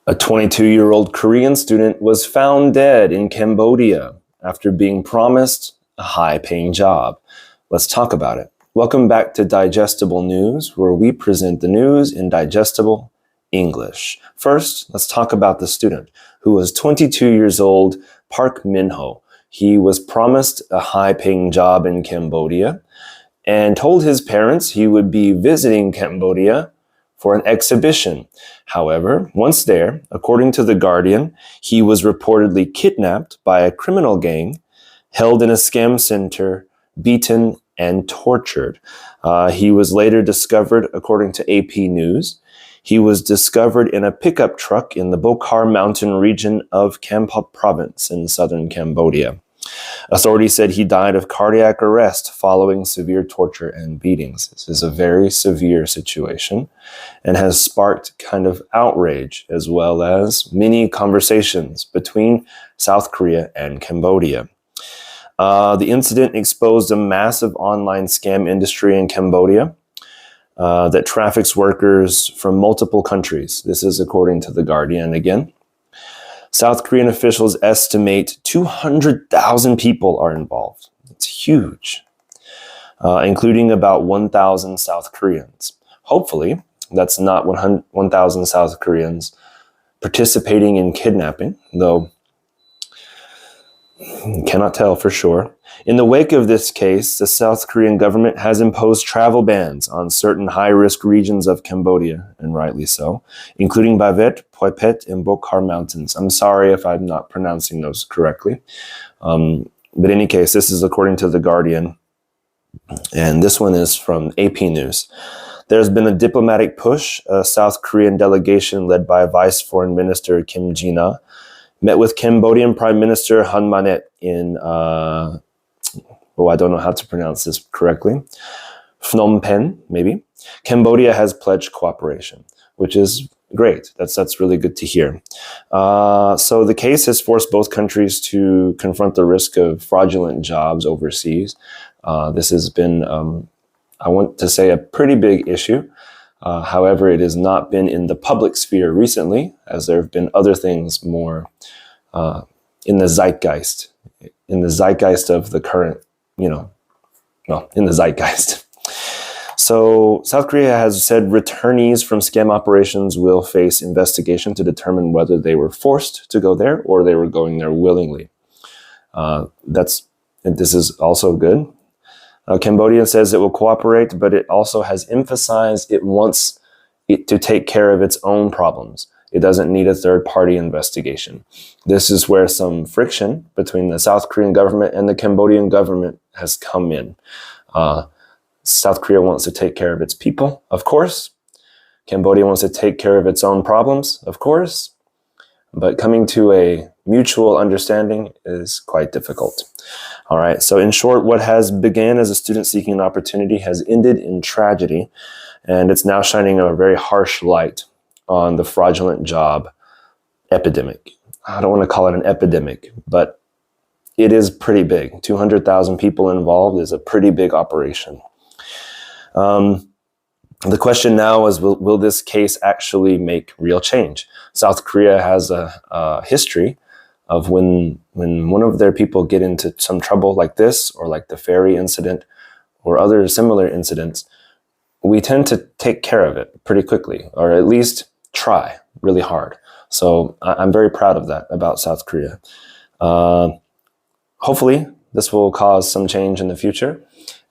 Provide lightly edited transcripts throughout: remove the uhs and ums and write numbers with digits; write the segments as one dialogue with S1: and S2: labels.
S1: A 22-year-old Korean student was found dead in Cambodia after being promised a high-paying job. Let's talk about it. Welcome back to Digestible News, where we present the news in digestible English. First, let's talk about the student, who was 22 years old, Park Min-ho. He was promised a high-paying job in Cambodia and told his parents he would be visiting Cambodia for an exhibition. However, once there, according to The Guardian, he was reportedly kidnapped by a criminal gang, held in a scam center, beaten, and tortured. He was later discovered, according to AP News. He was discovered in a pickup truck in the Bokhar Mountain region of Kampot province in southern Cambodia. Authorities said he died of cardiac arrest following severe torture and beatings. This is a very severe situation and has sparked kind of outrage as well as many conversations between South Korea and Cambodia. The incident exposed a massive online scam industry in Cambodia that traffics workers from multiple countries. This is according to The Guardian again. South Korean officials estimate 200,000 people are involved. It's huge, including about 1,000 South Koreans. Hopefully, that's not 1,000 South Koreans participating in kidnapping, though cannot tell for sure. In the wake of this case, the South Korean government has imposed travel bans on certain high-risk regions of Cambodia, and rightly so, including Bavet, Poipet, and Bokhar Mountains. I'm sorry if I'm not pronouncing those correctly. But in any case, this is according to The Guardian, and this one is from AP News. There's been a diplomatic push. A South Korean delegation led by Vice Foreign Minister Kim Ji-na met with Cambodian Prime Minister Hun Manet in, I don't know how to pronounce this correctly, Phnom Penh, maybe. Cambodia has pledged cooperation, which is great. That's really good to hear. So the case has forced both countries to confront the risk of fraudulent jobs overseas. This has been, I want to say, a pretty big issue. However, it has not been in the public sphere recently, as there have been other things more in the zeitgeist of the current, in the zeitgeist. So South Korea has said returnees from scam operations will face investigation to determine whether they were forced to go there or they were going there willingly. This is also good. Cambodia says it will cooperate, but it also has emphasized it wants it to take care of its own problems. It doesn't need a third-party investigation. This is where some friction between the South Korean government and the Cambodian government has come in. South Korea wants to take care of its people, of course. Cambodia wants to take care of its own problems, of course. But coming to a mutual understanding is quite difficult. All right, so in short, what has began as a student seeking an opportunity has ended in tragedy, and it's now shining a very harsh light on the fraudulent job epidemic. I don't want to call it an epidemic, but it is pretty big. 200,000 people involved is a pretty big operation. The question now is, will this case actually make real change? South Korea has a history of when one of their people get into some trouble like this, or like the ferry incident, or other similar incidents, we tend to take care of it pretty quickly, or at least try really hard. So I'm very proud of that about South Korea. Hopefully, this will cause some change in the future,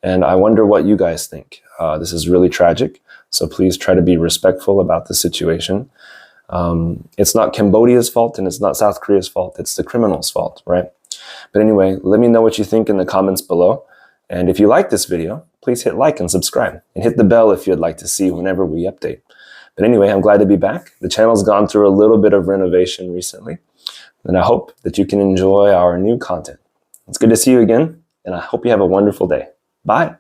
S1: and I wonder what you guys think. This is really tragic, so please try to be respectful about the situation. It's not Cambodia's fault and it's not South Korea's fault. It's the criminal's fault, right? But anyway, let me know what you think in the comments below. And if you like this video, please hit like and subscribe, and hit the bell if you'd like to see whenever we update. But anyway, I'm glad to be back. The channel's gone through a little bit of renovation recently, and I hope that you can enjoy our new content. It's good to see you again, and I hope you have a wonderful day. Bye.